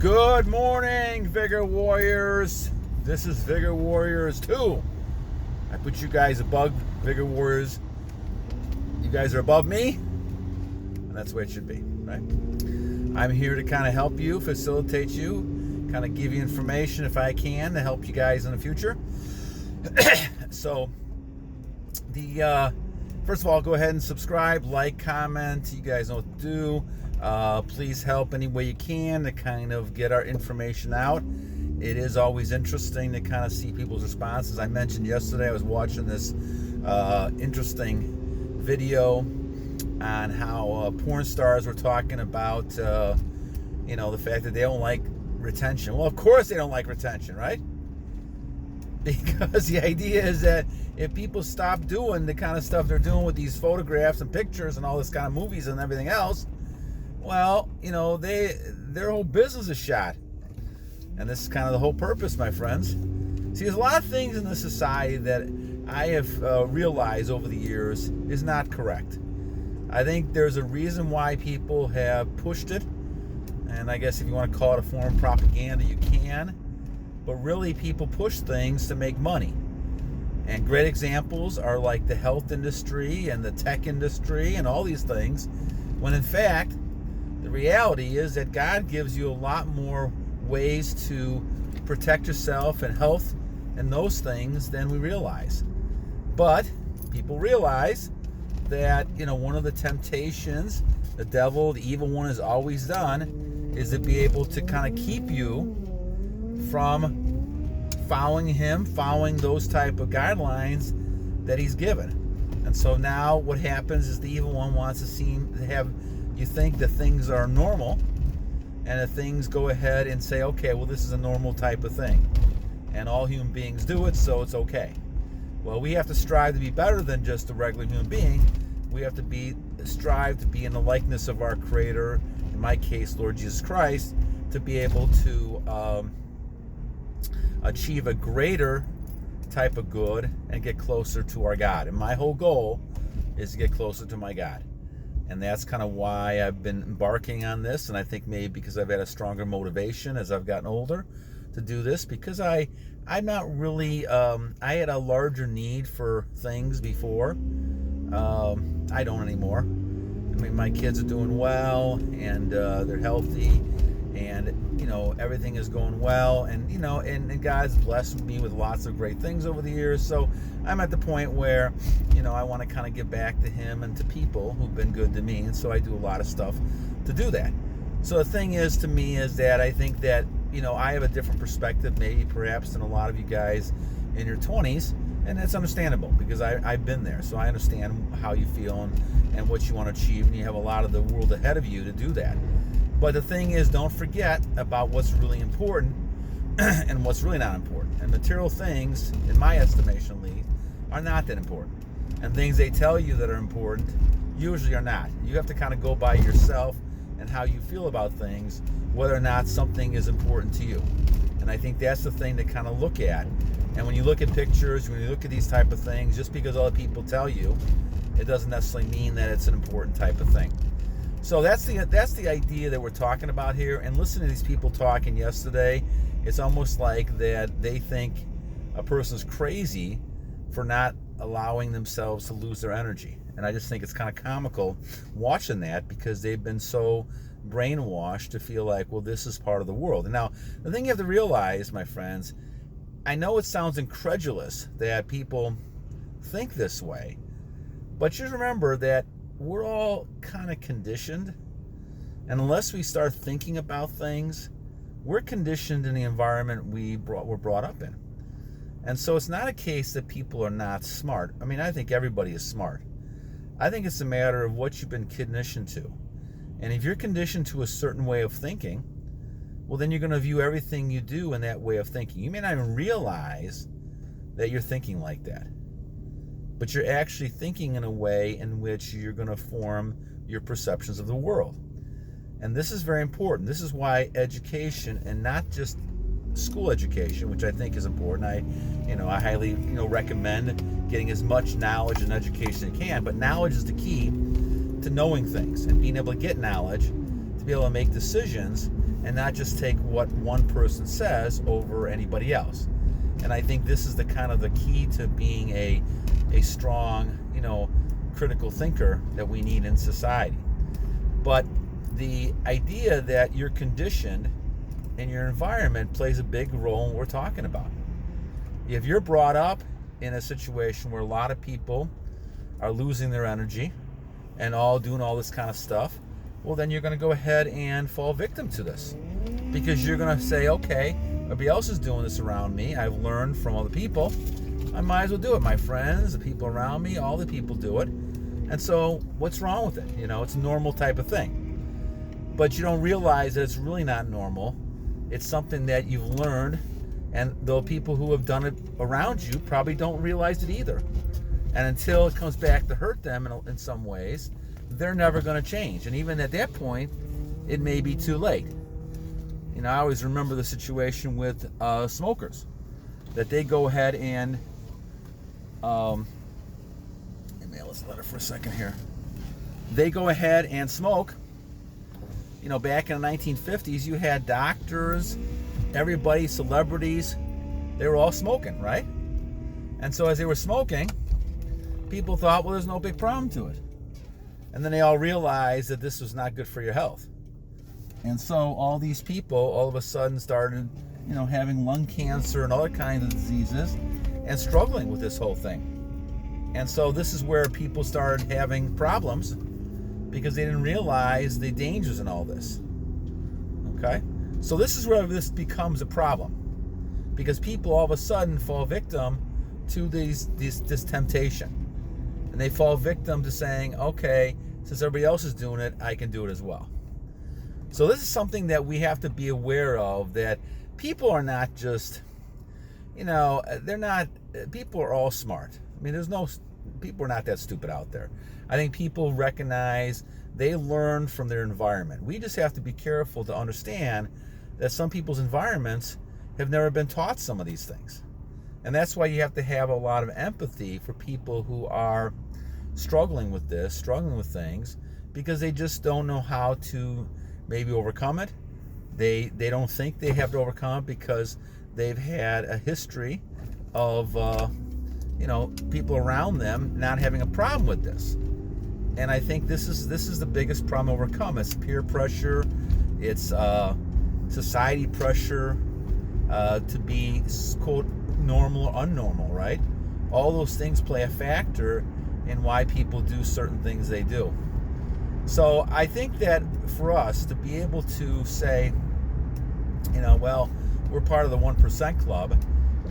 Good morning, Vigor Warriors. This is Vigor Warriors 2. I put you guys above Vigor Warriors. You guys are above me, and that's the way it should be, right? I'm here to kind of help you, facilitate you, kind of give you information if I can to help you guys in the future. So, first of all, go ahead and subscribe, like, comment. You guys know what to do. Please help any way you can to kind of get our information out. It is always interesting to kind of see people's responses. I mentioned yesterday I was watching this interesting video on how porn stars were talking about, the fact that they don't like retention. Well, of course they don't like retention, right? Because the idea is that if people stop doing the kind of stuff they're doing with these photographs and pictures and all this kind of movies and everything else, well, their whole business is shot. And this is kind of the whole purpose, my friends. See, there's a lot of things in this society that I have realized over the years is not correct. I think there's a reason why people have pushed it. And I guess if you want to call it a form of propaganda, you can. But really, people push things to make money. And great examples are like the health industry and the tech industry and all these things, when in fact, the reality is that God gives you a lot more ways to protect yourself and health and those things than we realize. But people realize that, one of the temptations the devil, the evil one, has always done is to be able to kind of keep you from following him, following those type of guidelines that he's given. And so now what happens is the evil one wants to have you think that things are normal, and that things go ahead and say, okay, well, this is a normal type of thing, and all human beings do it, so it's okay. Well, we have to strive to be better than just a regular human being. We have to strive to be in the likeness of our Creator, in my case, Lord Jesus Christ, to be able to achieve a greater type of good and get closer to our God. And my whole goal is to get closer to my God. And that's kind of why I've been embarking on this. And I think maybe because I've had a stronger motivation as I've gotten older to do this, because I'm not really, I had a larger need for things before. I don't anymore. I mean, my kids are doing well, and they're healthy, and everything is going well, and and God's blessed me with lots of great things over the years. So I'm at the point where I want to kind of give back to him and to people who've been good to me, and so I do a lot of stuff to do that. So the thing is, to me, is that I think that I have a different perspective, maybe perhaps than a lot of you guys in your 20s, and that's understandable because I've been there, so I understand how you feel and what you want to achieve, and you have a lot of the world ahead of you to do that. But the thing is, don't forget about what's really important and what's really not important. And material things, in my estimation at least, are not that important. And things they tell you that are important usually are not. You have to kind of go by yourself and how you feel about things, whether or not something is important to you. And I think that's the thing to kind of look at. And when you look at pictures, when you look at these type of things, just because other people tell you, it doesn't necessarily mean that it's an important type of thing. So that's the idea that we're talking about here. And listening to these people talking yesterday, it's almost like that they think a person's crazy for not allowing themselves to lose their energy. And I just think it's kind of comical watching that, because they've been so brainwashed to feel like, well, this is part of the world. And now, the thing you have to realize, my friends, I know it sounds incredulous that people think this way, but just remember that we're all kind of conditioned, and unless we start thinking about things, we're conditioned in the environment we're brought up in. And so it's not a case that people are not smart. I mean, I think everybody is smart. I think it's a matter of what you've been conditioned to. And if you're conditioned to a certain way of thinking, well, then you're going to view everything you do in that way of thinking. You may not even realize that you're thinking like that, but you're actually thinking in a way in which you're going to form your perceptions of the world. And this is very important. This is why education, and not just school education, which I think is important. I highly recommend getting as much knowledge and education as you can, but knowledge is the key to knowing things and being able to get knowledge to be able to make decisions and not just take what one person says over anybody else. And I think this is the kind of the key to being a strong, critical thinker that we need in society. But the idea that you're conditioned and your environment plays a big role in what we're talking about. If you're brought up in a situation where a lot of people are losing their energy and all doing all this kind of stuff, well, then you're going to go ahead and fall victim to this, because you're going to say, okay, everybody else is doing this around me. I've learned from other people. I might as well do it. My friends, the people around me, all the people do it. And so what's wrong with it? It's a normal type of thing. But you don't realize that it's really not normal. It's something that you've learned, and the people who have done it around you probably don't realize it either. And until it comes back to hurt them in some ways, they're never going to change. And even at that point, it may be too late. I always remember the situation with smokers, that they go ahead and let's let it for a second here. They go ahead and smoke. Back in the 1950s, you had doctors, everybody, celebrities, they were all smoking, right? And so as they were smoking, people thought, well, there's no big problem to it. And then they all realized that this was not good for your health. And so all these people all of a sudden started, having lung cancer and other kinds of diseases and struggling with this whole thing. And so this is where people started having problems because they didn't realize the dangers in all this. Okay? So this is where this becomes a problem, because people all of a sudden fall victim to this temptation. And they fall victim to saying, okay, since everybody else is doing it, I can do it as well. So this is something that we have to be aware of, that people are not just, people are all smart. I mean, people are not that stupid out there. I think people recognize, they learn from their environment. We just have to be careful to understand that some people's environments have never been taught some of these things. And that's why you have to have a lot of empathy for people who are struggling with things, because they just don't know how to maybe overcome it. They don't think they have to overcome it because they've had a history of people around them not having a problem with this. And I think this is the biggest problem to overcome. It's peer pressure, it's society pressure to be quote normal or unnormal, right? All those things play a factor in why people do certain things they do. So I think that for us to be able to say, well, we're part of the 1% club,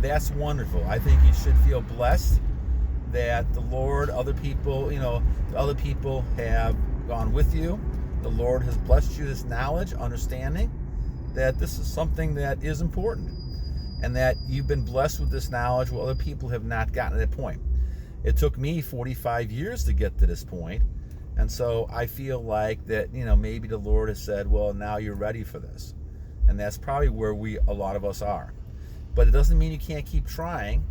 that's wonderful. I think you should feel blessed that the Lord, other people have gone with you. The Lord has blessed you this knowledge, understanding that this is something that is important, and that you've been blessed with this knowledge while other people have not gotten to that point. It took me 45 years to get to this point. And so I feel like that, maybe the Lord has said, well, now you're ready for this. And that's probably where a lot of us are. But it doesn't mean you can't keep trying,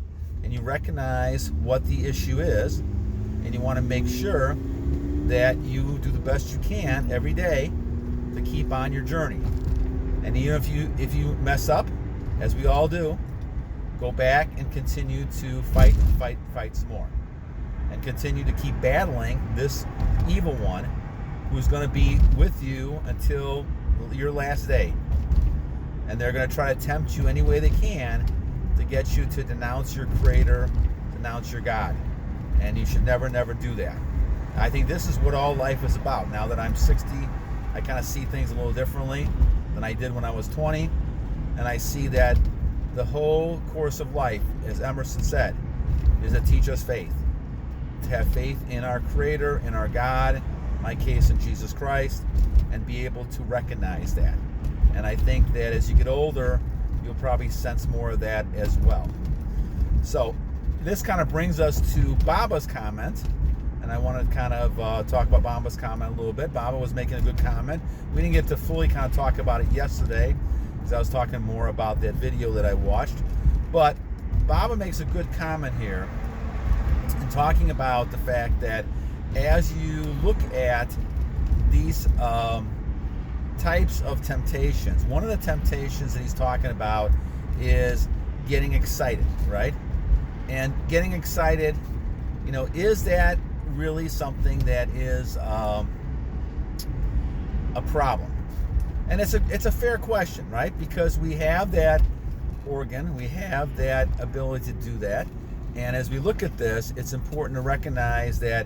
and you recognize what the issue is, and you want to make sure that you do the best you can every day to keep on your journey. And even if you mess up, as we all do, go back and continue to fight some more. And continue to keep battling this evil one who's going to be with you until your last day. And they're going to try to tempt you any way they can to get you to denounce your Creator, denounce your God. And you should never, never do that. I think this is what all life is about. Now that I'm 60, I kind of see things a little differently than I did when I was 20. And I see that the whole course of life, as Emerson said, is to teach us faith. To have faith in our Creator, in our God, in my case in Jesus Christ, and be able to recognize that. And I think that as you get older, you'll probably sense more of that as well. So this kind of brings us to Babba's comment, and I want to kind of talk about Babba's comment a little bit. Babba was making a good comment. We didn't get to fully kind of talk about it yesterday, because I was talking more about that video that I watched. But Babba makes a good comment here, talking about the fact that as you look at these types of temptations. One of the temptations that he's talking about is getting excited, right? And getting excited, is that really something that is a problem? And it's a fair question, right? Because we have that organ, we have that ability to do that. And as we look at this, it's important to recognize that,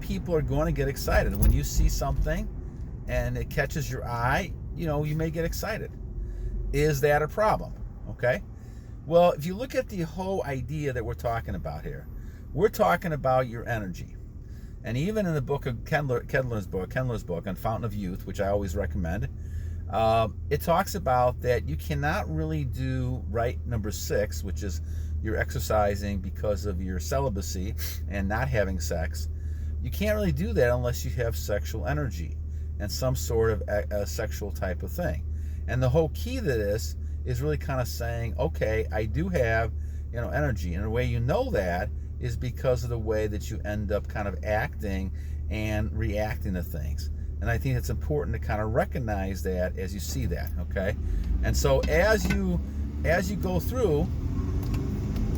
people are going to get excited. When you see something and it catches your eye, you may get excited. Is that a problem? Okay. Well, if you look at the whole idea that we're talking about here, we're talking about your energy. And even in the book of Kendler's book on Fountain of Youth, which I always recommend, it talks about that you cannot really do right number 6, which is you're exercising because of your celibacy and not having sex. You can't really do that unless you have sexual energy and some sort of a sexual type of thing. And the whole key to this is really kind of saying, okay, I do have, energy. And the way you know that is because of the way that you end up kind of acting and reacting to things. And I think it's important to kind of recognize that as you see that, okay? And so as you go through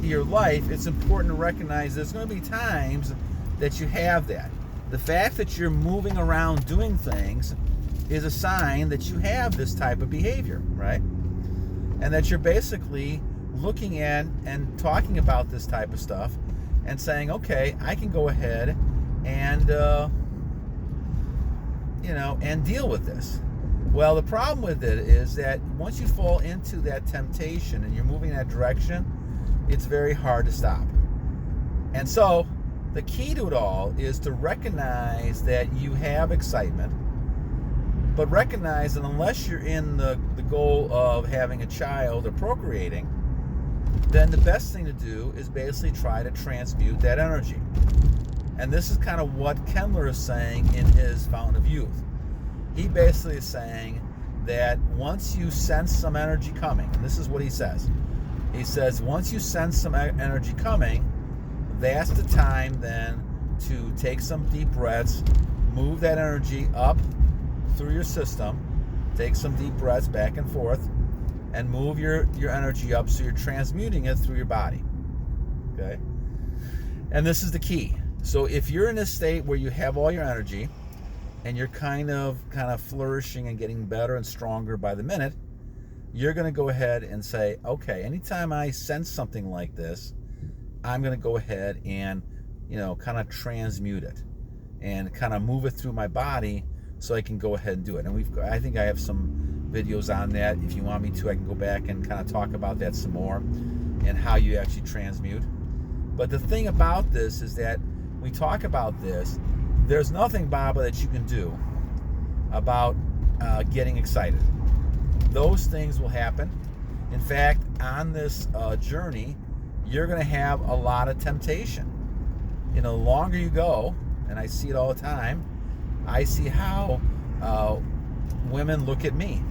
your life, it's important to recognize there's going to be times that you have that. The fact that you're moving around doing things is a sign that you have this type of behavior, right? And that you're basically looking at and talking about this type of stuff and saying, okay, I can go ahead and and deal with this. Well, the problem with it is that once you fall into that temptation and you're moving in that direction, it's very hard to stop. And so the key to it all is to recognize that you have excitement, but recognize that unless you're in the goal of having a child or procreating, then the best thing to do is basically try to transmute that energy. And this is kind of what Kendler is saying in his Fountain of Youth. He basically is saying that once you sense some energy coming, and this is what he says. He says, once you sense some energy coming, that's the time then to take some deep breaths, move that energy up through your system, take some deep breaths back and forth, and move your energy up so you're transmuting it through your body. Okay? And this is the key. So if you're in a state where you have all your energy and you're kind of flourishing and getting better and stronger by the minute, you're going to go ahead and say, okay, anytime I sense something like this, I'm going to go ahead and, kind of transmute it and kind of move it through my body so I can go ahead and do it. And I think I have some videos on that. If you want me to, I can go back and kind of talk about that some more and how you actually transmute. But the thing about this is that when we talk about this, there's nothing, Babba, that you can do about getting excited. Those things will happen. In fact, on this journey, you're going to have a lot of temptation. The longer you go, and I see it all the time, I see how women look at me.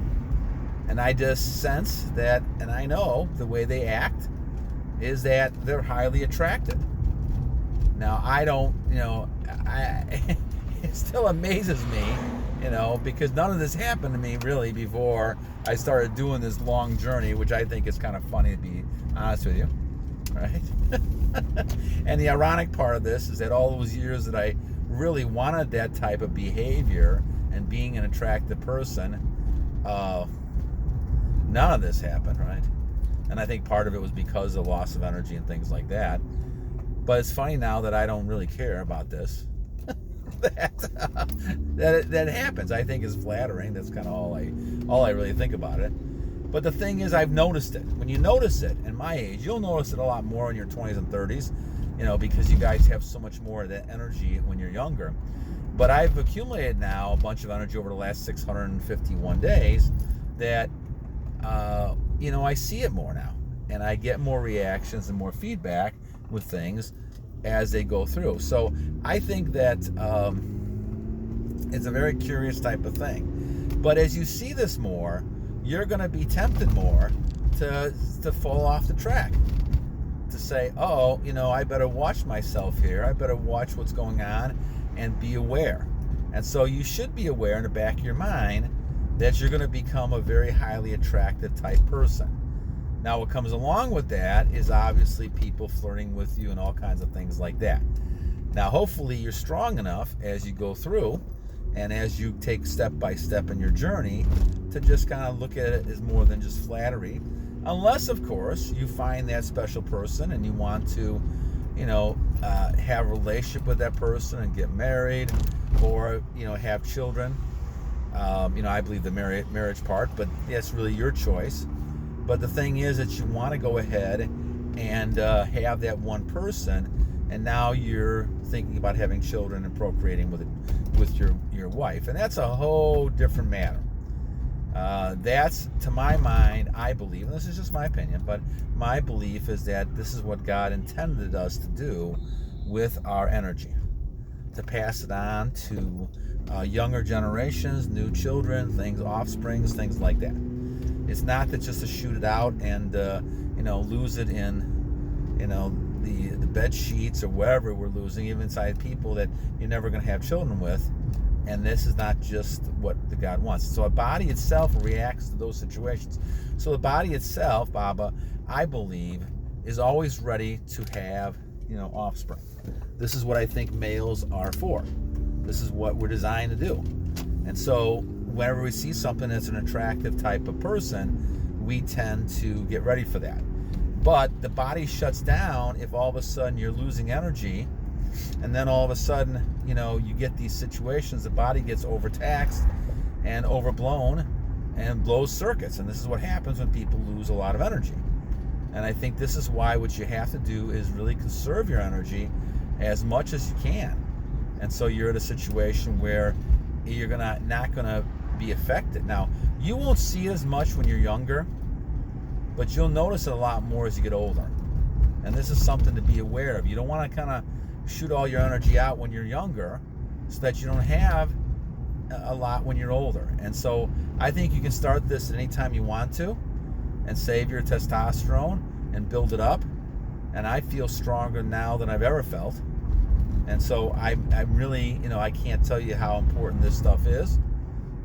And I just sense that, and I know the way they act is that they're highly attracted. Now, I don't, it still amazes me, because none of this happened to me really before I started doing this long journey, which I think is kind of funny, to be honest with you, right? And the ironic part of this is that all those years that I really wanted that type of behavior and being an attractive person, none of this happened, right? And I think part of it was because of loss of energy and things like that. But it's funny now that I don't really care about this. that happens. I think is flattering. That's kind of all I really think about it. But the thing is, I've noticed it. When you notice it, in my age, you'll notice it a lot more in your 20s and 30s, because you guys have so much more of that energy when you're younger. But I've accumulated now a bunch of energy over the last 651 days that, I see it more now. And I get more reactions and more feedback with things as they go through. So I think that it's a very curious type of thing. But as you see this more, you're going to be tempted more to fall off the track, to say, oh, I better watch myself here. I better watch what's going on and be aware. And so you should be aware in the back of your mind that you're going to become a very highly attractive type person. Now, what comes along with that is obviously people flirting with you and all kinds of things like that. Now, hopefully you're strong enough as you go through and as you take step by step in your journey to just kind of look at it as more than just flattery. Unless, of course, you find that special person and you want to, have a relationship with that person and get married or, have children. I believe the marriage part, but that's really your choice. But the thing is that you want to go ahead and have that one person, and now you're thinking about having children and procreating with your wife, and that's a whole different matter. That's, to my mind, I believe, and this is just my opinion, but my belief is that this is what God intended us to do with our energy, to pass it on to younger generations, new children, offsprings, things like that. It's not that just to shoot it out and lose it in the bed sheets or wherever we're losing, even inside people that you're never going to have children with. And this is not just what the God wants. So a body itself reacts to those situations. So the body itself, Babba, I believe, is always ready to have offspring. This is what I think males are for. This is what we're designed to do. And so whenever we see something that's an attractive type of person, we tend to get ready for that. But the body shuts down if all of a sudden you're losing energy, and then all of a sudden, you get these situations, the body gets overtaxed and overblown and blows circuits. And this is what happens when people lose a lot of energy. And I think this is why what you have to do is really conserve your energy as much as you can. And so you're at a situation where you're not gonna be affected. Now, you won't see it as much when you're younger, but you'll notice it a lot more as you get older. And this is something to be aware of. You don't want to kind of shoot all your energy out when you're younger so that you don't have a lot when you're older. And so I think you can start this at any time you want to and save your testosterone and build it up. And I feel stronger now than I've ever felt. And so I'm really, I can't tell you how important this stuff is,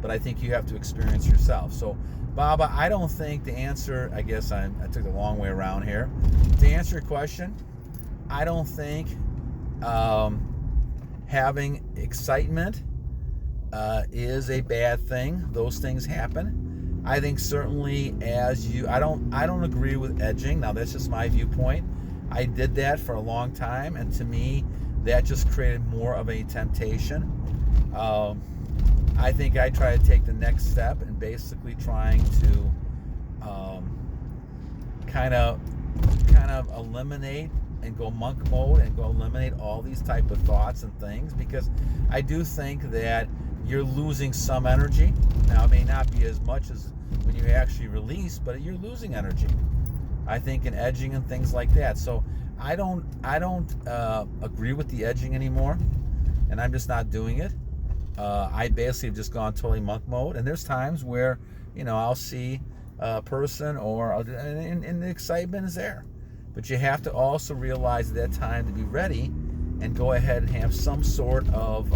but I think you have to experience yourself. So, Babba, I don't think the answer, I guess I took the long way around here. To answer your question, I don't think having excitement is a bad thing. Those things happen. I think certainly I don't agree with edging. Now, that's just my viewpoint. I did that for a long time, and to me, that just created more of a temptation. I think I try to take the next step and basically trying to kind of eliminate and go monk mode and go eliminate all these type of thoughts and things, because I do think that you're losing some energy. Now, it may not be as much as when you actually release, but you're losing energy, I think, in edging and things like that. So I don't agree with the edging anymore, and I'm just not doing it. I basically have just gone totally monk mode, and there's times where I'll see a person and the excitement is there, but you have to also realize at that time to be ready and go ahead and have some sort of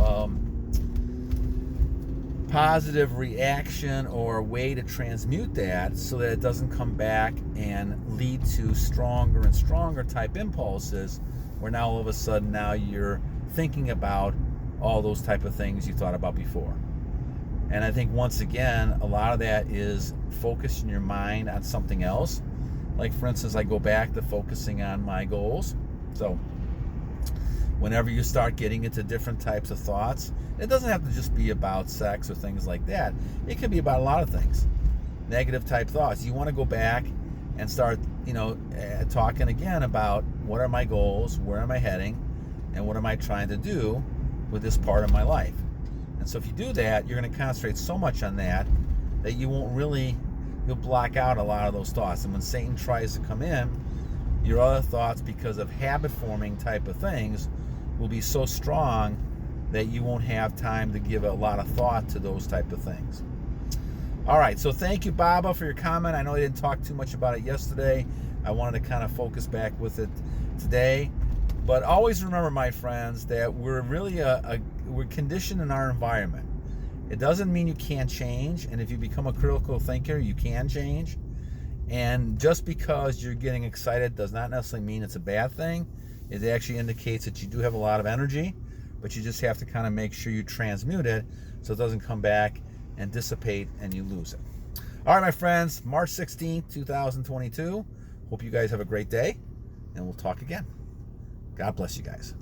positive reaction or a way to transmute that so that it doesn't come back and lead to stronger and stronger type impulses, where now all of a sudden now you're thinking about all those type of things you thought about before. And I think once again, a lot of that is focusing your mind on something else. Like, for instance, I go back to focusing on my goals. So whenever you start getting into different types of thoughts, it doesn't have to just be about sex or things like that. It can be about a lot of things. Negative type thoughts. You want to go back and start, talking again about what are my goals, where am I heading, and what am I trying to do with this part of my life. And so if you do that, you're going to concentrate so much on that you'll block out a lot of those thoughts. And when Satan tries to come in, your other thoughts, because of habit forming type of things, will be so strong that you won't have time to give a lot of thought to those type of things. All right, so thank you, Babba, for your comment. I know I didn't talk too much about it yesterday. I wanted to kind of focus back with it today. But always remember, my friends, that we're really we're conditioned in our environment. It doesn't mean you can't change. And if you become a critical thinker, you can change. And just because you're getting excited does not necessarily mean it's a bad thing. It actually indicates that you do have a lot of energy, but you just have to kind of make sure you transmute it so it doesn't come back and dissipate and you lose it. All right, my friends, March 16th, 2022. Hope you guys have a great day, and we'll talk again. God bless you guys.